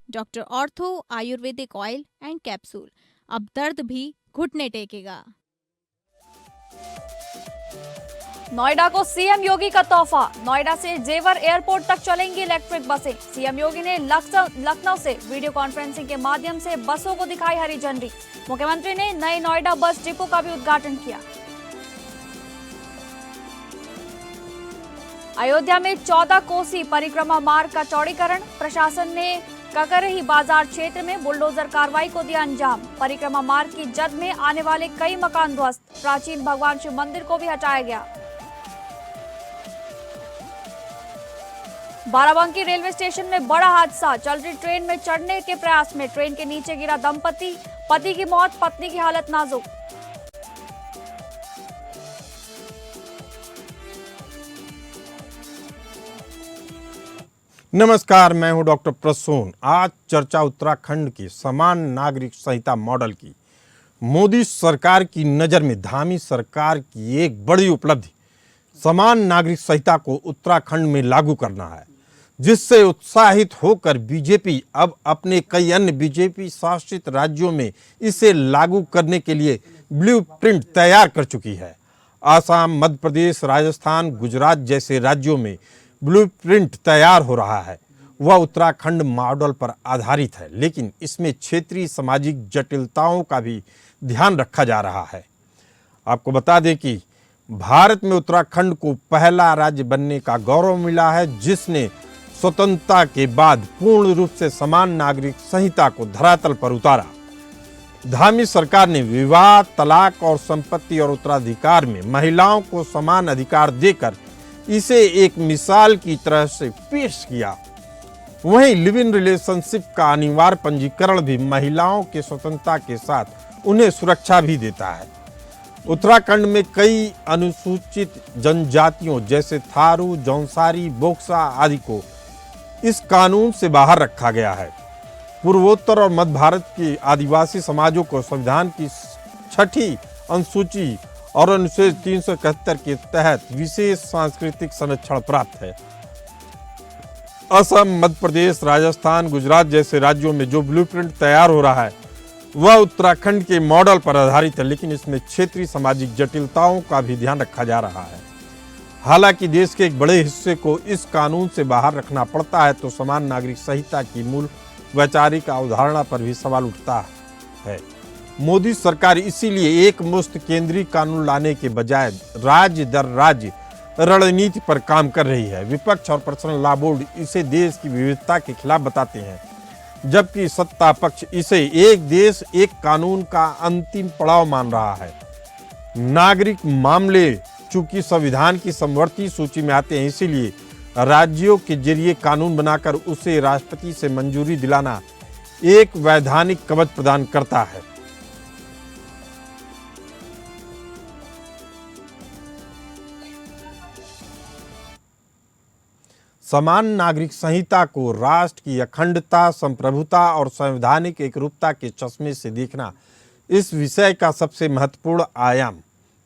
Doctor ortho Ayurvedic oil and capsule. अब दर्द भी घुटने टेकेगा। नोएडा को सीएम योगी का तोहफा। नोएडा से जेवर एयरपोर्ट तक चलेंगी इलेक्ट्रिक बसें। सीएम योगी ने लखनऊ से वीडियो कॉन्फ्रेंसिंग के माध्यम से बसों को दिखाई हरी झंडी। मुख्यमंत्री ने नए नोएडा बस डिपो का भी उद्घाटन किया। अयोध्या में 14 कोसी परिक्रमा मार्ग का चौड़ीकरण। प्रशासन ने ककरही बाजार क्षेत्र में बुलडोजर कार्रवाई को दिया अंजाम। परिक्रमा मार्ग की जद में आने वाले कई मकान ध्वस्त। प्राचीन भगवान शिव मंदिर को भी हटाया गया। बाराबंकी रेलवे स्टेशन में बड़ा हादसा। चल रही ट्रेन में चढ़ने के प्रयास में ट्रेन के नीचे गिरा दंपति। पति की मौत, पत्नी की हालत नाजुक। नमस्कार, मैं हूं डॉक्टर प्रसून। आज चर्चा उत्तराखंड की समान नागरिक संहिता मॉडल की। मोदी सरकार की नज़र में धामी सरकार की एक बड़ी उपलब्धि समान नागरिक संहिता को उत्तराखंड में लागू करना है, जिससे उत्साहित होकर बीजेपी अब अपने कई अन्य बीजेपी शासित राज्यों में इसे लागू करने के लिए ब्लूप्रिंट तैयार कर चुकी है। आसाम, मध्य प्रदेश, राजस्थान, गुजरात जैसे राज्यों में ब्लूप्रिंट तैयार हो रहा है। वह उत्तराखंड मॉडल पर आधारित है, लेकिन इसमें क्षेत्रीय सामाजिक जटिलताओं का भी ध्यान रखा जा रहा है। आपको बता दें कि भारत में उत्तराखंड को पहला राज्य बनने का गौरव मिला है, जिसने स्वतंत्रता के बाद पूर्ण रूप से समान नागरिक संहिता को धरातल पर उतारा। धामी सरकार ने विवाह, तलाक और संपत्ति और उत्तराधिकार में महिलाओं को समान अधिकार देकर इसे एक मिसाल की तरह से पेश किया। वहीं लिव इन रिलेशनशिप का अनिवार्य पंजीकरण भी महिलाओं की स्वतंत्रता के साथ उन्हें सुरक्षा भी देता है। उत्तराखंड में कई अनुसूचित जनजातियों जैसे थारू, जौनसारी, बोक्सा आदि को इस कानून से बाहर रखा गया है। पूर्वोत्तर और मध्य भारत के आदिवासी समाजों को संविधान की 6ठी अनुसूची और अनुच्छेद 371 के तहत विशेष सांस्कृतिक संरक्षण प्राप्त है। असम, मध्य प्रदेश, राजस्थान, गुजरात जैसे राज्यों में जो ब्लूप्रिंट तैयार हो रहा है वह उत्तराखंड के मॉडल पर आधारित है, लेकिन इसमें क्षेत्रीय सामाजिक जटिलताओं का भी ध्यान रखा जा रहा है। हालांकि देश के एक बड़े हिस्से को इस कानून से बाहर रखना पड़ता है, तो समान नागरिक संहिता की मूल वैचारिक अवधारणा पर भी सवाल उठता है। मोदी सरकार इसीलिए एक मुश्त केंद्रीय कानून लाने के बजाय राज्य दर राज्य रणनीति पर काम कर रही है। विपक्ष और पर्सनल लॉ बोर्ड इसे देश की विविधता के खिलाफ बताते हैं, जबकि सत्ता पक्ष इसे एक देश एक कानून का अंतिम पड़ाव मान रहा है। नागरिक मामले चूंकि संविधान की समवर्ती सूची में आते हैं, इसीलिए राज्यों के जरिए कानून बनाकर उसे राष्ट्रपति से मंजूरी दिलाना एक वैधानिक कवच प्रदान करता है। समान नागरिक संहिता को राष्ट्र की अखंडता, संप्रभुता और संवैधानिक एकरूपता के चश्मे से देखना इस विषय का सबसे महत्वपूर्ण आयाम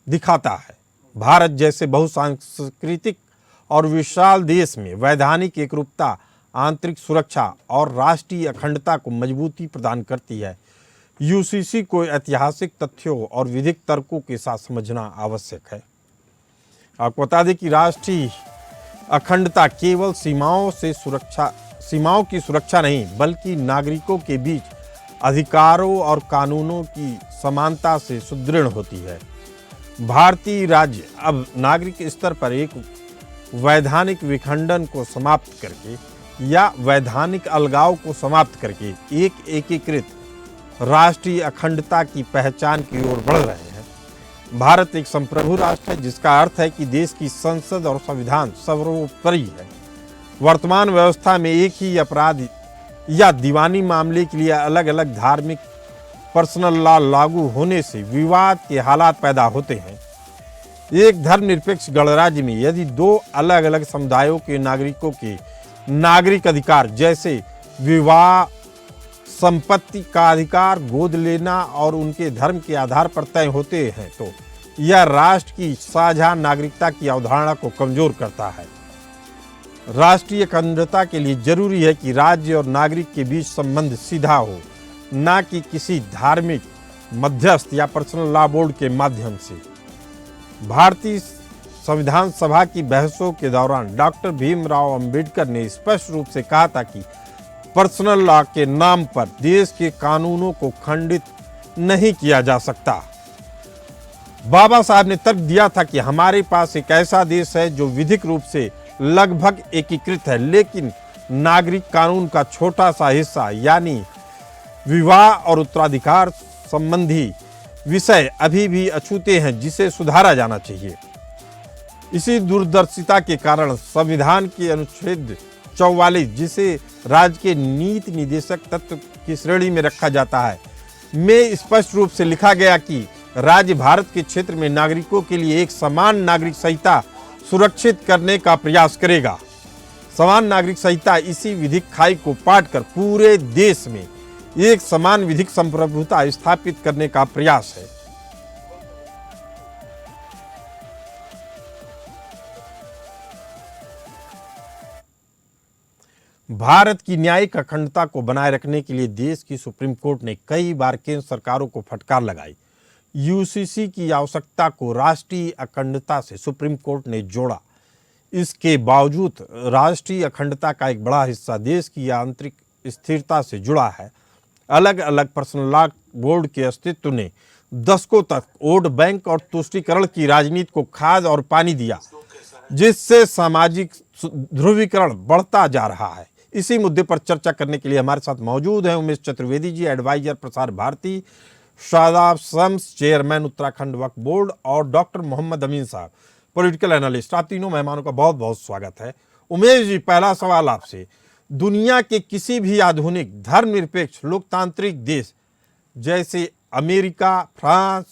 दिखाता है। भारत जैसे बहुसांस्कृतिक और विशाल देश में वैधानिक एकरूपता, आंतरिक सुरक्षा और राष्ट्रीय अखंडता को मजबूती प्रदान करती है। यूसीसी को ऐतिहासिक तथ्यों और विधिक तर्कों के साथ समझना आवश्यक है। आपको बता दें कि राष्ट्रीय अखंडता केवल सीमाओं की सुरक्षा नहीं, बल्कि नागरिकों के बीच अधिकारों और कानूनों की समानता से सुदृढ़ होती है। भारतीय राज्य अब नागरिक स्तर पर एक वैधानिक विखंडन को समाप्त करके या वैधानिक अलगाव को समाप्त करके एक एकीकृत राष्ट्रीय अखंडता की पहचान की ओर बढ़ रहे हैं। भारत एक संप्रभु राष्ट्र है, जिसका अर्थ है कि देश की संसद और संविधान सर्वोपरि है। वर्तमान व्यवस्था में एक ही अपराध या दीवानी मामले के लिए अलग अलग धार्मिक पर्सनल लॉ लागू होने से विवाद के हालात पैदा होते हैं। एक धर्मनिरपेक्ष गणराज्य में यदि दो अलग अलग समुदायों के नागरिकों के नागरिक अधिकार जैसे विवाह, संपत्ति का अधिकार, गोद लेना और उनके धर्म के आधार पर तय होते हैं, तो यह राष्ट्र की साझा नागरिकता की अवधारणा को कमजोर करता है। राष्ट्रीय अखंडता के लिए जरूरी है कि राज्य और नागरिक के बीच संबंध सीधा हो, ना कि किसी धार्मिक मध्यस्थ या पर्सनल लॉ बोर्ड के माध्यम से। भारतीय संविधान सभा की बहसों के दौरान डॉक्टर भीमराव अंबेडकर ने स्पष्ट रूप से कहा था कि पर्सनल लॉ के नाम पर देश के कानूनों को खंडित नहीं किया जा सकता। बाबा साहब ने तर्क दिया था कि हमारे पास एक ऐसा देश है जो विधिक रूप से लगभग एकीकृत है, लेकिन नागरिक कानून का छोटा सा हिस्सा यानी विवाह और उत्तराधिकार संबंधी विषय अभी भी अछूते हैं, जिसे सुधारा जाना चाहिए। इसी दूरदर्शिता के कारण संविधान के अनुच्छेद 44, जिसे राज्य के नीति निदेशक तत्व की श्रेणी में रखा जाता है, में स्पष्ट रूप से लिखा गया कि राज्य भारत के क्षेत्र में नागरिकों के लिए एक समान नागरिक संहिता सुरक्षित करने का प्रयास करेगा। समान नागरिक संहिता इसी विधिक खाई को पाट कर पूरे देश में एक समान विधिक संप्रभुता स्थापित करने का प्रयास है। भारत की न्यायिक अखंडता को बनाए रखने के लिए देश की सुप्रीम कोर्ट ने कई बार केंद्र सरकारों को फटकार लगाई। यूसीसी की आवश्यकता को राष्ट्रीय अखंडता से सुप्रीम कोर्ट ने जोड़ा। इसके बावजूद राष्ट्रीय अखंडता का एक बड़ा हिस्सा देश की आंतरिक स्थिरता से जुड़ा है। अलग अलग पर्सनल लॉ बोर्ड के अस्तित्व ने दशकों तक वोट बैंक और तुष्टीकरण की राजनीति को खाद और पानी दिया, जिससे सामाजिक ध्रुवीकरण बढ़ता जा रहा है। इसी मुद्दे पर चर्चा करने के लिए हमारे साथ मौजूद हैं उमेश चतुर्वेदी जी, एडवाइजर प्रसार भारती, शादाब शम्स, चेयरमैन उत्तराखंड वक्फ बोर्ड, और डॉक्टर मोहम्मद अमीन साहब, पॉलिटिकल एनालिस्ट। आप तीनों मेहमानों का बहुत बहुत स्वागत है। उमेश जी, पहला सवाल आपसे, दुनिया के किसी भी आधुनिक धर्मनिरपेक्ष लोकतांत्रिक देश जैसे अमेरिका, फ्रांस,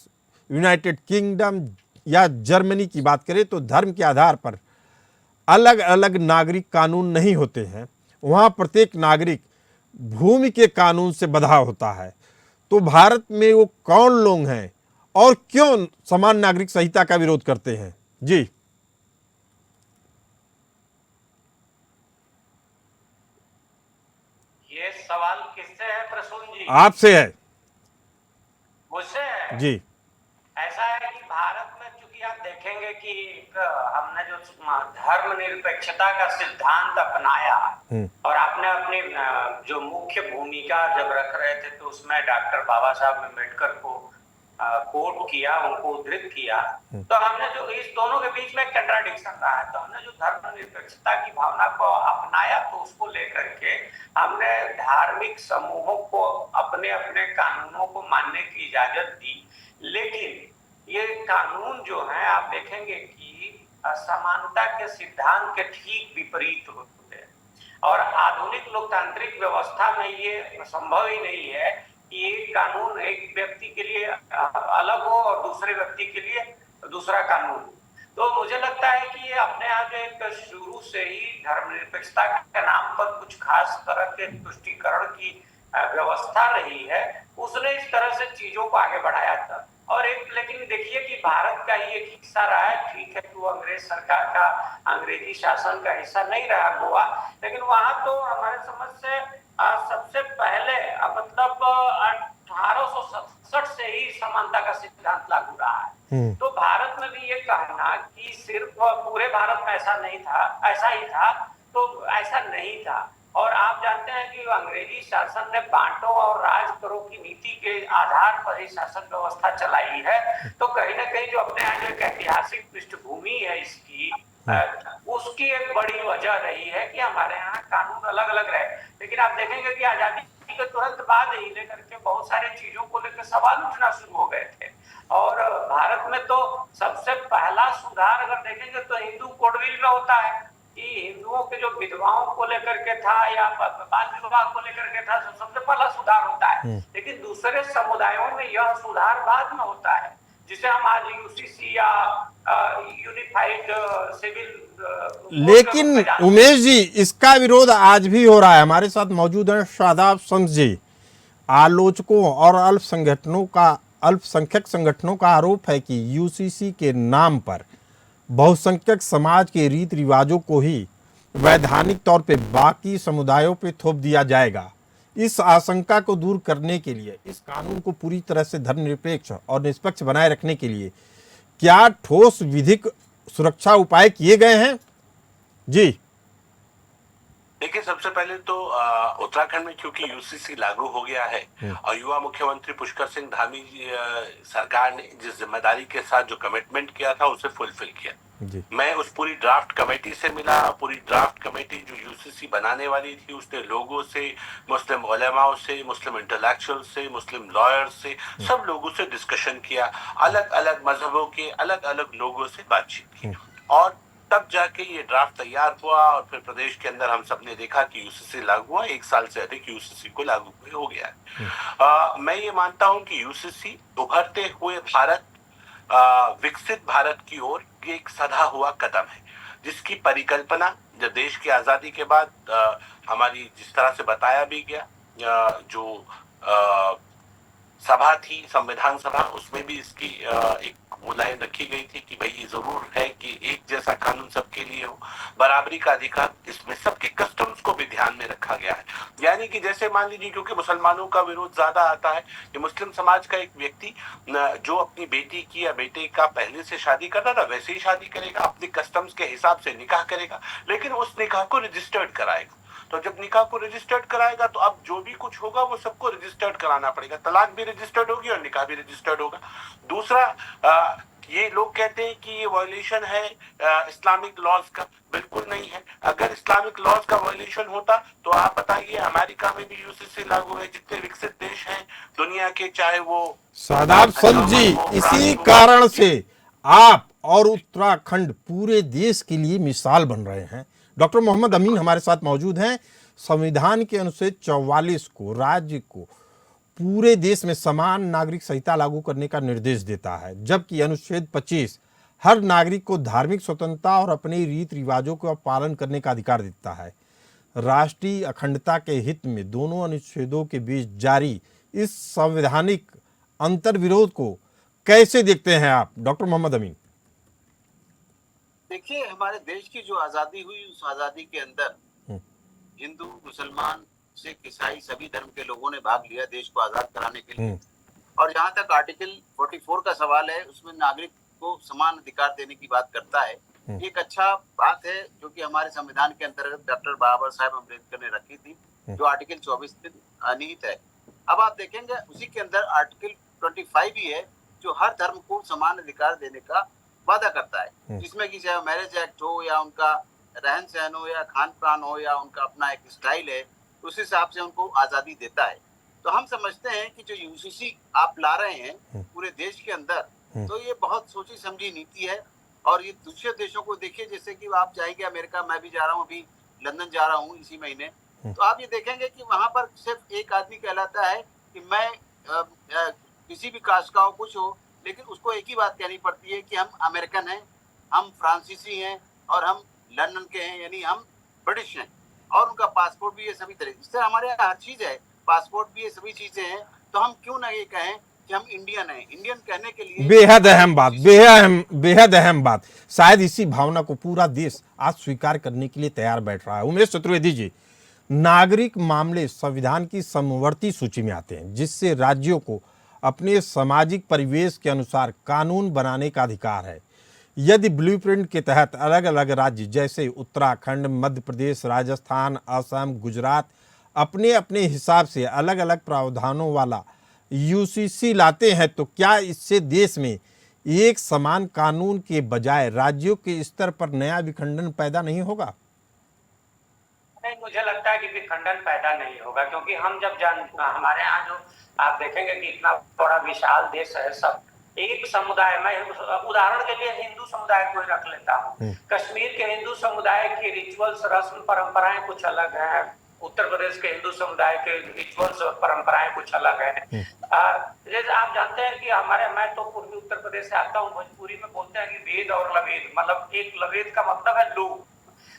यूनाइटेड किंगडम या जर्मनी की बात करें तो धर्म के आधार पर अलग अलग नागरिक कानून नहीं होते हैं। वहाँ प्रत्येक नागरिक भूमि के कानून से बंधा होता है। तो भारत में वो कौन लोग हैं और क्यों समान नागरिक संहिता का विरोध करते हैं? जी, ये सवाल किससे है प्रसून जी? आपसे है। मुझसे है जी, ऐसा है कि भारत में चूंकि आप देखेंगे कि हमने जो धर्मनिरपेक्षता का सिद्धांत अपनाया और आपने अपनी जो मुख्य भूमिका जब रख रहे थे तो उसमें डॉक्टर बाबा साहब अम्बेडकर को कोट किया, उनको उद्धृत किया, तो हमने जो इस दोनों के बीच में कंट्राडिक्शन रहा है, तो हमने जो धर्मनिरपेक्षता की भावना को अपनाया तो उसको लेकर के हमने धार्मिक समूहों को अपने अपने कानूनों को मानने की इजाजत दी। लेकिन ये कानून जो है आप देखेंगे कि समानता के सिद्धांत के ठीक विपरीत होते हैं और आधुनिक लोकतांत्रिक व्यवस्था में ये संभव ही नहीं है कि एक कानून एक व्यक्ति के लिए अलग हो और दूसरे व्यक्ति के लिए दूसरा कानून। तो मुझे लगता है कि ये अपने यहाँ जो एक शुरू से ही धर्मनिरपेक्षता के नाम पर कुछ खास तरह के तुष्टीकरण की व्यवस्था रही है, उसने इस तरह से चीजों को आगे बढ़ाया था। और एक लेकिन देखिए कि भारत का ही एक हिस्सा रहा है, ठीक है कि वो अंग्रेज सरकार का अंग्रेजी शासन का हिस्सा नहीं रहा गोवा, लेकिन वहां तो हमारे समझ से सबसे पहले मतलब 1867 से ही समानता का सिद्धांत लागू रहा है। तो भारत में भी ये कहना कि सिर्फ पूरे भारत में ऐसा नहीं था, ऐसा ही था, तो ऐसा नहीं था। और आप जानते हैं कि अंग्रेजी शासन ने बांटो और राज करो की नीति के आधार पर ही शासन व्यवस्था चलाई है। तो कहीं ना कहीं जो अपने यहाँ जो एक ऐतिहासिक पृष्ठभूमि है इसकी, उसकी एक बड़ी वजह रही है कि हमारे यहाँ कानून अलग अलग रहे। लेकिन आप देखेंगे कि आजादी के तुरंत बाद ही लेकर के बहुत सारे चीजों को लेकर सवाल उठना शुरू हो गए थे। और भारत में तो सबसे पहला सुधार अगर देखेंगे तो हिंदू कोडविल में होता है कि हिंदुओं के जो विधवाओं को लेकर के था या बाल विवाह को लेकर के था, सबसे पहला सुधार होता है। लेकिन दूसरे समुदायों में यह सुधार बाद में होता है, जिसे हम आज यूसीसी या यूनिफाइड सिविल। लेकिन उमेश जी, इसका विरोध आज भी हो रहा है। हमारे साथ मौजूद हैं शादाब शम्स जी। आलोचकों और अल्पसंख्यक संगठनों का आरोप है कि यूसीसी के नाम पर बहुसंख्यक समाज के रीति रिवाजों को ही वैधानिक तौर पे बाकी समुदायों पे थोप दिया जाएगा। इस आशंका को दूर करने के लिए, इस कानून को पूरी तरह से धर्मनिरपेक्ष और निष्पक्ष बनाए रखने के लिए क्या ठोस विधिक सुरक्षा उपाय किए गए हैं? जी देखिए, सबसे पहले तो उत्तराखंड में क्योंकि यूसीसी लागू हो गया है और युवा मुख्यमंत्री पुष्कर सिंह धामी सरकार ने जिस जिम्मेदारी के साथ जो कमिटमेंट किया था उसे फुलफिल किया। जी मैं उस पूरी ड्राफ्ट कमेटी से मिला। पूरी ड्राफ्ट कमेटी जो यूसीसी बनाने वाली थी उसने लोगों से, मुस्लिम उलेमाओं से, मुस्लिम इंटेलेक्चुअल से, मुस्लिम लॉयर्स से, सब लोगों से डिस्कशन किया। अलग अलग मजहबों के अलग अलग लोगों से बातचीत की और तब जाके ये ड्राफ्ट तैयार हुआ और फिर प्रदेश के अंदर हम सबने देखा कि यूसीसी लागू हुआ। 1 साल से अधिक यूसीसी को लागू हुए हो गया है। मैं ये मानता हूं कि यूसीसी उभरते हुए भारत, विकसित भारत की ओर ये एक सधा हुआ कदम है, जिसकी परिकल्पना जब देश की आजादी के बाद हमारी जिस तरह से बताया भी गया, जो सभा थी, संविधान सभा, उसमें भी इसकी एक वो लाइन रखी गई थी कि भाई ये जरूर है कि एक जैसा कानून सबके लिए हो, बराबरी का अधिकार, इसमें सबके कस्टम्स को भी ध्यान में रखा गया है। यानी कि जैसे मान लीजिए, क्योंकि मुसलमानों का विरोध ज्यादा आता है कि मुस्लिम समाज का एक व्यक्ति जो अपनी बेटी की या बेटे का पहले से शादी करता था वैसे ही शादी करेगा, अपने कस्टम्स के हिसाब से निकाह करेगा, लेकिन उस निकाह को रजिस्टर्ड कराएगा। तो जब निकाह को रजिस्टर्ड कराएगा तो अब जो भी कुछ होगा वो सबको रजिस्टर्ड कराना पड़ेगा। तलाक भी रजिस्टर्ड होगी और निकाह भी रजिस्टर्ड होगा। दूसरा, ये लोग कहते हैं कि ये वायलेशन है इस्लामिक लॉज का। बिल्कुल नहीं है। अगर इस्लामिक लॉज का वायलेशन होता तो आप बताइए, अमेरिका में भी यूसीसी लागू है, जितने विकसित देश हैं दुनिया के, चाहे वो शादाब संत जी, इसी कारण से आप और उत्तराखंड पूरे देश के लिए मिसाल बन रहे हैं। डॉक्टर मोहम्मद अमीन हमारे साथ मौजूद हैं। संविधान के अनुच्छेद 44 को राज्य को पूरे देश में समान नागरिक संहिता लागू करने का निर्देश देता है, जबकि अनुच्छेद 25 हर नागरिक को धार्मिक स्वतंत्रता और अपने रीति रिवाजों का पालन करने का अधिकार देता है। राष्ट्रीय अखंडता के हित में दोनों अनुच्छेदों के बीच जारी इस संवैधानिक अंतर्विरोध को कैसे देखते हैं आप, डॉक्टर मोहम्मद अमीन? देखिए, हमारे देश की जो आजादी हुई, उस आजादी के अंदर हिंदू, मुसलमान, सिख, ईसाई सभी धर्म के लोगों ने भाग लिया देश को आजाद कराने के लिए। और जहाँ तक आर्टिकल 44 का सवाल है, उसमें नागरिक को समान अधिकार देने की बात करता है। एक अच्छा बात है जो कि हमारे संविधान के अंतर्गत डॉक्टर बाबा साहेब अम्बेडकर ने रखी थी, जो आर्टिकल 24 में निहित है। अब आप देखेंगे उसी के अंदर आर्टिकल 25 भी है, जो हर धर्म को समान अधिकार देने का वादा करता है, जिसमें कि चाहे मैरिज एक्ट हो या उनका रहन सहन हो या खान पान हो या उनका अपना एक स्टाइल है, उस हिसाब से उनको आजादी देता है। तो हम समझते हैं कि जो यूसीसी आप ला रहे हैं पूरे देश के अंदर, तो ये बहुत सोची समझी नीति है। और ये दूसरे देशों को देखिए, जैसे कि आप जाएंगे अमेरिका, मैं भी जा रहा हूँ, अभी लंदन जा रहा हूँ इसी महीने, तो आप ये देखेंगे कि वहां पर सिर्फ एक आदमी कहलाता है कि मैं किसी भी कास्ट का हो, कुछ हो, लेकिन उसको एक ही बात कहनी पड़ती है कि हम अमेरिकन हैं, हम फ्रांसीसी हैं और हम लंदन के हैं, यानी हम ब्रिटिश हैं। और उनका पासपोर्ट भी ये सभी तरह, इससे हमारे यहाँ हर चीज है, पासपोर्ट भी ये सभी चीजें हैं। तो हम क्यों ना ये कहें कि हम इंडियन हैं? इंडियन कहने के लिए बेहद अहम बात, बेहद अहम बात। शायद इसी भावना को पूरा देश आज स्वीकार करने के लिए तैयार बैठ रहा है। उमेश चतुर्वेदी जी, नागरिक मामले संविधान की समवर्ती सूची में आते हैं, जिससे राज्यों को अपने सामाजिक परिवेश के अनुसार कानून बनाने का अधिकार है। यदि ब्लूप्रिंट के तहत अलग अलग राज्य जैसे उत्तराखंड, मध्य प्रदेश, राजस्थान, असम, गुजरात अपने अपने हिसाब से अलग अलग प्रावधानों वाला यूसीसी लाते हैं, तो क्या इससे देश में एक समान कानून के बजाय राज्यों के स्तर पर नया विखंडन पैदा नहीं होगा? नहीं, मुझे लगता है कि विखंडन पैदा नहीं होगा, क्योंकि हम जब हमारे यहाँ जो आप देखेंगे कि इतना बड़ा विशाल देश है, सब एक समुदाय, मैं उदाहरण के लिए हिंदू समुदाय को रख लेता हूँ। कश्मीर के हिंदू समुदाय की रिचुअल्स, रस्म परंपराएं कुछ अलग हैं, उत्तर प्रदेश के हिंदू समुदाय के रिचुअल्स परंपराएं कुछ अलग हैं। जैसे आप जानते हैं कि मैं तो पूर्वी उत्तर प्रदेश से आता हूँ, भोजपुरी में बोलते हैं कि वेद और लवेद, मतलब एक लवेद का मतलब है लोक।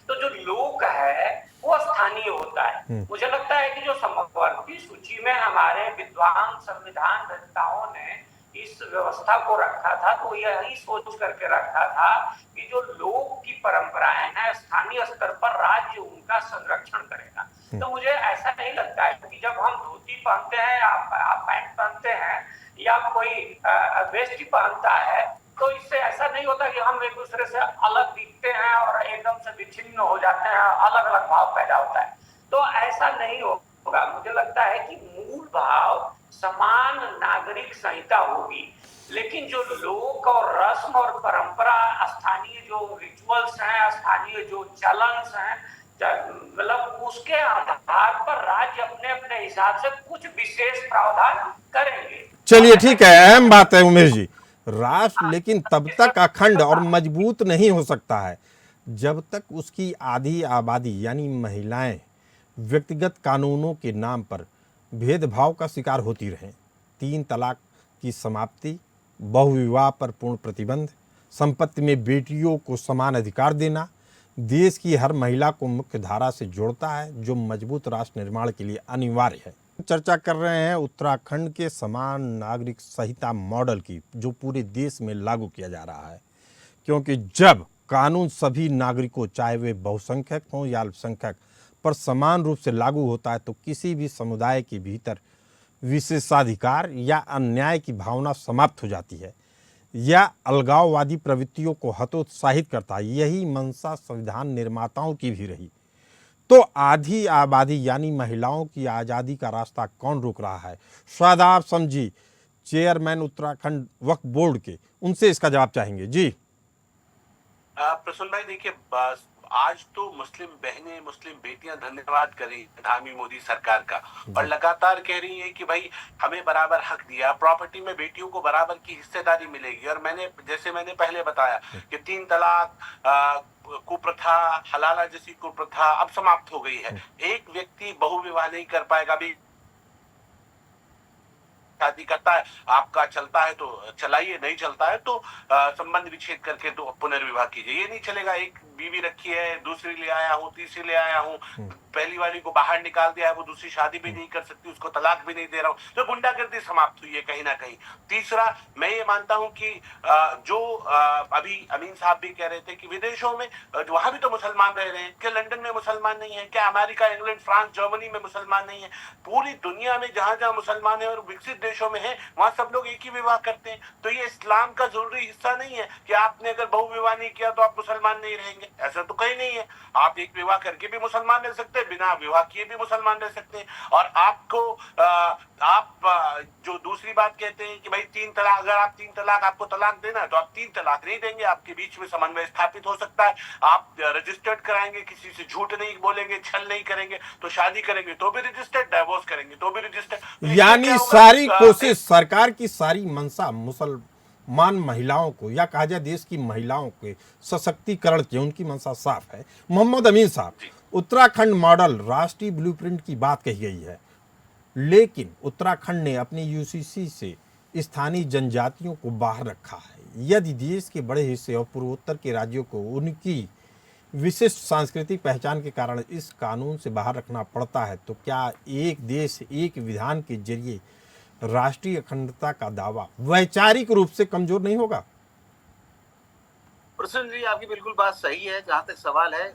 तो जो लोक है वो स्थानीय होता है। मुझे लगता है कि जो समवर्ती सूची में हमारे विद्वान संविधान रचयिताओं ने इस व्यवस्था को रखा था तो यही सोच करके रखा था कि जो लोक की परंपराएं हैं स्थानीय स्तर पर राज्य उनका संरक्षण करेगा। तो मुझे ऐसा नहीं लगता है कि जब हम धोती पहनते हैं आप पैंट पहनते हैं या कोई वेस्ट पहनता है तो इससे ऐसा नहीं होता कि हम एक दूसरे से अलग दिखते हैं और एकदम से विच्छिन्न हो जाते हैं, अलग अलग भाव पैदा होता है। तो ऐसा नहीं होगा। मुझे लगता है कि मूल भाव समान नागरिक संहिता होगी, लेकिन जो लोक और रस्म और परंपरा, स्थानीय जो रिचुअल्स हैं, स्थानीय जो चलन हैं, मतलब उसके आधार पर राज्य अपने अपने हिसाब से कुछ विशेष प्रावधान करेंगे। चलिए ठीक है, अहम बात है उमेश जी। राष्ट्र लेकिन तब तक अखंड और मजबूत नहीं हो सकता है जब तक उसकी आधी आबादी यानी महिलाएं व्यक्तिगत कानूनों के नाम पर भेदभाव का शिकार होती रहें। 3 तलाक की समाप्ति, बहुविवाह पर पूर्ण प्रतिबंध, संपत्ति में बेटियों को समान अधिकार देना देश की हर महिला को मुख्य धारा से जोड़ता है, जो मजबूत राष्ट्र निर्माण के लिए अनिवार्य है। चर्चा कर रहे हैं उत्तराखंड के समान नागरिक संहिता मॉडल की, जो पूरे देश में लागू किया जा रहा है। क्योंकि जब कानून सभी नागरिकों, चाहे वे बहुसंख्यक हों या अल्पसंख्यक, पर समान रूप से लागू होता है तो किसी भी समुदाय के भीतर विशेषाधिकार या अन्याय की भावना समाप्त हो जाती है या अलगाववादी प्रवृत्तियों को हतोत्साहित करता है। यही मंशा संविधान निर्माताओं की भी रही। तो आधी आबादी यानी महिलाओं की आज़ादी का रास्ता कौन रोक रहा है? शायद आप समझी चेयरमैन उत्तराखंड वक्फ बोर्ड के, उनसे इसका जवाब चाहेंगे। जी प्रसून भाई, देखिए आज तो मुस्लिम बहनें, मुस्लिम बेटियां धन्यवाद करें प्रधानमंत्री मोदी सरकार का, और लगातार कह रही है कि भाई हमें बराबर हक दिया, प्रॉपर्टी में बेटियों को बराबर की हिस्सेदारी मिलेगी। और मैंने पहले बताया कि 3 तलाक, कुप्रथा, हलाला जैसी कुप्रथा अब समाप्त हो गई है। एक व्यक्ति बहुविवाह नहीं कर पाएगा। अभी शादी करता है, आपका चलता है तो चलाइए, नहीं चलता है तो संबंध विच्छेद करके तो पुनर्विवाह कीजिए। ये नहीं चलेगा एक बीवी रखी है, दूसरी ले आया हूँ, तीसरी ले आया हूँ, पहली वाली को बाहर निकाल दिया है, वो दूसरी शादी भी नहीं कर सकती, उसको तलाक भी नहीं दे रहा हूँ, तो गुंडागर्दी समाप्त हुई है कहीं ना कहीं। तीसरा, मैं ये मानता हूँ कि जो अभी अमीन साहब भी कह रहे थे कि विदेशों में वहां भी तो मुसलमान रह रहे हैं, क्या लंदन में मुसलमान नहीं है? क्या अमेरिका, इंग्लैंड, फ्रांस, जर्मनी में मुसलमान नहीं है? पूरी दुनिया में जहां जहां मुसलमान है और विकसित देशों में है, वहां सब लोग एक ही विवाह करते हैं। तो ये इस्लाम का जरूरी हिस्सा नहीं है कि आपने अगर बहुविवाह नहीं किया तो आप मुसलमान नहीं रहेंगे, ऐसा तो कहीं नहीं है। आप एक विवाह करके भी मुसलमान रह सकते हैं, बिना विवाह किए भी मुसलमान रह सकते हैं। और आपको जो दूसरी बात कहते हैं कि भाई 3 तलाक, अगर आप 3 तलाक, आपको तलाक देना है तो आप 3 तलाक नहीं देंगे, आपके बीच में समन्वय स्थापित हो सकता है। आप रजिस्टर्ड कराएंगे, किसी से झूठ नहीं बोलेंगे, छल नहीं करेंगे, तो शादी करेंगे तो भी रजिस्टर्ड, डिवोर्स करेंगे तो भी रजिस्टर्ड। यानी सारी कोशिश, सरकार की सारी मंशा मुसलमान महिलाओं को या कहा जाए देश की महिलाओं के सशक्तिकरण की, उनकी मंशा साफ है। मोहम्मद अमीन साहब, उत्तराखंड मॉडल राष्ट्रीय ब्लूप्रिंट की बात कही गई है, लेकिन उत्तराखंड ने अपनी यूसीसी से स्थानीय जनजातियों को बाहर रखा है। यदि देश के बड़े हिस्से और पूर्वोत्तर के राज्यों को उनकी विशिष्ट सांस्कृतिक पहचान के कारण इस कानून से बाहर रखना पड़ता है, तो क्या एक देश एक विधान के जरिए राष्ट्रीय अखंडता का दावा वैचारिक रूप से कमजोर नहीं होगा? प्रसन्न जी, आपकी बिल्कुल बात सही है। जहां तक सवाल है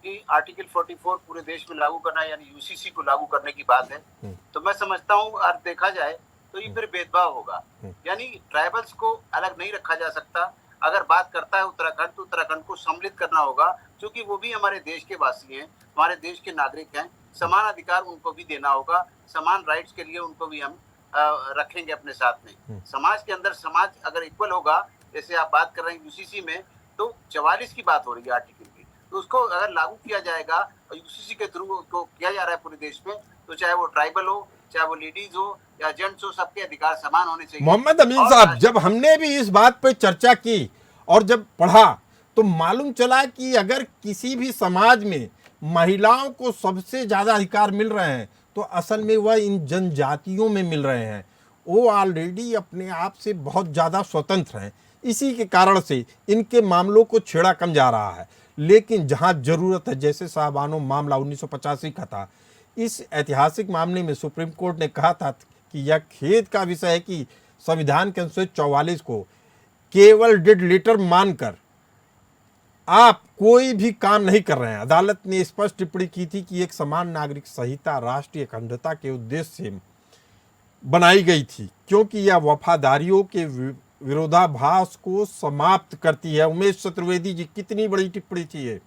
कि आर्टिकल 44 पूरे देश में लागू करना यानी यूसीसी को लागू करने की बात है, तो मैं समझता हूँ और देखा जाए तो ये फिर भेदभाव होगा। यानी ट्राइबल्स को अलग नहीं रखा जा सकता। अगर बात करता है उत्तराखंड, तो उत्तराखंड को सम्मिलित करना होगा, क्योंकि वो भी हमारे देश के वासी हैं, हमारे देश के नागरिक हैं। समान अधिकार उनको भी देना होगा, समान राइट्स के लिए उनको भी हम रखेंगे अपने साथ में। समाज के अंदर समाज अगर इक्वल होगा, जैसे आप बात कर रहे हैं यूसीसी में, तो 44 की बात हो रही है आर्टिकल की, तो उसको अगर लागू किया जाएगा और यूसीसी के थ्रू उसको किया जा रहा है पूरे देश में, तो चाहे वो ट्राइबल हो, चाहे वो लेडीज हो या जेंट्स हो, सबके अधिकार समान होने चाहिए। मोहम्मद अमीन साहब, जब हमने भी इस बात पर चर्चा की और जब पढ़ा तो मालूम चला कि अगर किसी भी समाज में महिलाओं को सबसे ज्यादा अधिकार मिल रहे हैं तो असल में वह इन जनजातियों में मिल रहे हैं। वो ऑलरेडी अपने आप से बहुत ज़्यादा स्वतंत्र हैं, इसी के कारण से इनके मामलों को छेड़ा कम जा रहा है। लेकिन जहां ज़रूरत है, जैसे साहबानो मामला 1985 का था, इस ऐतिहासिक मामले में सुप्रीम कोर्ट ने कहा था कि यह खेद का विषय है कि संविधान के अनुच्छेद 44 को केवल डेड लेटर मानकर आप कोई भी काम नहीं कर रहे हैं। अदालत ने स्पष्ट टिप्पणी की थी कि एक समान नागरिक संहिता राष्ट्रीय अखंडता के उद्देश्य से बनाई गई थी, क्योंकि यह वफादारियों के विरोधाभास को समाप्त करती है। उमेश चतुर्वेदी जी, कितनी बड़ी टिप्पणी थी ये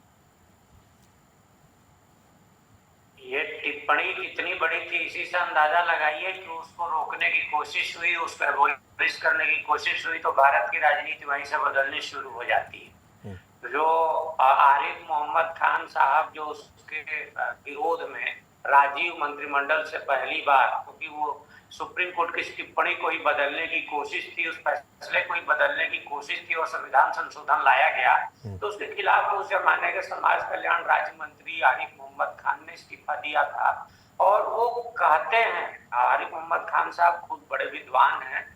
टिप्पणी कितनी बड़ी थी, इसी से अंदाजा लगाइए कि उसको रोकने की कोशिश हुई, उस पर एबॉलिश करने की कोशिश हुई तो भारत की राजनीति वहीं से बदलनी शुरू हो जाती है। जो आरिफ मोहम्मद खान साहब जो उसके विरोध में राजीव मंत्रिमंडल से पहली बार, क्योंकि वो सुप्रीम कोर्ट की टिप्पणी को ही बदलने की कोशिश थी, उस फैसले को ही बदलने की कोशिश थी और संविधान संशोधन लाया गया, तो उसके खिलाफ उस जमाने के समाज कल्याण राज्य मंत्री आरिफ मोहम्मद खान ने इस्तीफा दिया था। और वो कहते हैं, आरिफ मोहम्मद खान साहब खुद बड़े विद्वान हैं,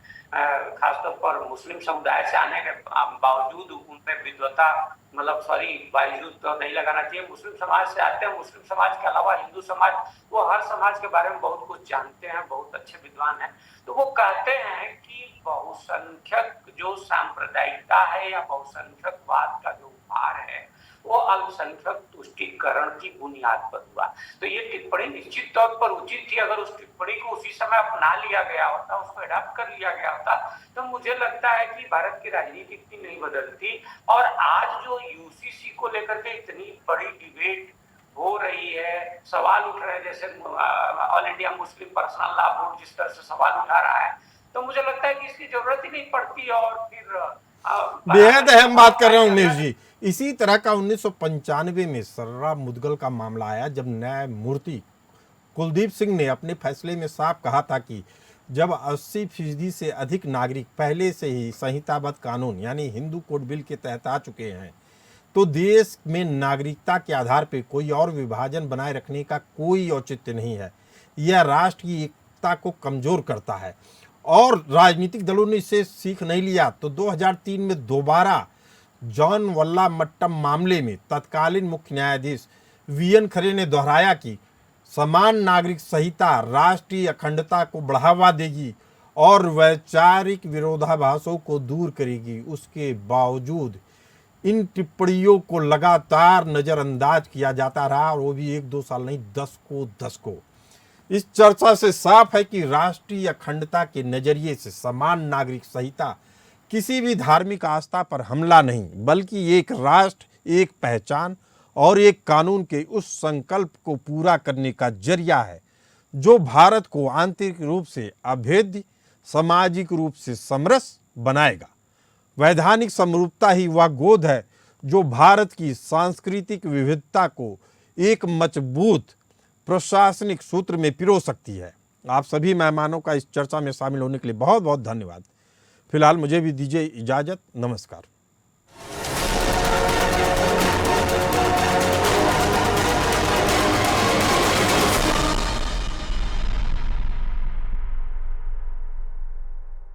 खासतौर पर मुस्लिम समुदाय से आने के बावजूद उन पे विद्वता, मतलब सॉरी बावजूद तो नहीं लगाना चाहिए, मुस्लिम समाज से आते हैं। मुस्लिम समाज के अलावा हिंदू समाज, वो हर समाज के बारे में बहुत कुछ जानते हैं, बहुत अच्छे विद्वान हैं। तो वो कहते हैं कि बहुसंख्यक जो सांप्रदायिकता है या बहुसंख्यकवाद का जो भार है वो अल्पसंख्यक तुष्टीकरण की बुनियाद पर हुआ। तो ये टिप्पणी निश्चित तौर पर उचित थी। अगर उस टिप्पणी को उसी समय अपना लिया गया होता, उसको अडॉप्ट कर लिया गया होता, तो मुझे लगता है कि भारत की राजनीति इतनी नहीं बदलती। और आज जो यूसीसी को लेकर के इतनी बड़ी डिबेट हो रही है, सवाल उठ रहे हैं, जैसे all India Muslim personal law board जिस तरह से सवाल उठा रहा है, तो मुझे लगता है कि इसकी जरूरत ही नहीं पड़ती। और फिर बेहद अहम बात कर रहे हैं उमेश जी। इसी तरह का 1995 में सर्रा मुदगल का मामला आया, जब न्यायमूर्ति कुलदीप सिंह ने अपने फैसले में साफ कहा था कि जब 80% से अधिक नागरिक पहले से ही संहिताबद्ध कानून यानी हिंदू कोड बिल के तहत आ चुके हैं, तो देश में नागरिकता के आधार पर कोई और विभाजन बनाए रखने का कोई औचित्य नहीं है। यह राष्ट्र की एकता को कमजोर करता है। और राजनीतिक दलों ने इसे सीख नहीं लिया तो 2003 में दोबारा जॉन वल्लामट्टम मामले में तत्कालीन मुख्य न्यायाधीश वीएन खरे ने दोहराया कि समान नागरिक संहिता राष्ट्रीय अखंडता को बढ़ावा देगी और वैचारिक विरोधाभासों को दूर करेगी। उसके बावजूद इन टिप्पणियों को लगातार नजरअंदाज किया जाता रहा, और वो भी 1-2 साल नहीं, दशकों। इस चर्चा से साफ है कि राष्ट्रीय अखंडता के नजरिए से समान नागरिक संहिता किसी भी धार्मिक आस्था पर हमला नहीं, बल्कि एक राष्ट्र, एक पहचान और एक कानून के उस संकल्प को पूरा करने का जरिया है जो भारत को आंतरिक रूप से अभेद्य, सामाजिक रूप से समरस बनाएगा। वैधानिक समरूपता ही वह गोद है जो भारत की सांस्कृतिक विविधता को एक मजबूत प्रशासनिक सूत्र में पिरो सकती है। आप सभी मेहमानों का इस चर्चा में शामिल होने के लिए बहुत बहुत धन्यवाद। फिलहाल मुझे भी दीजिए इजाज़त। नमस्कार।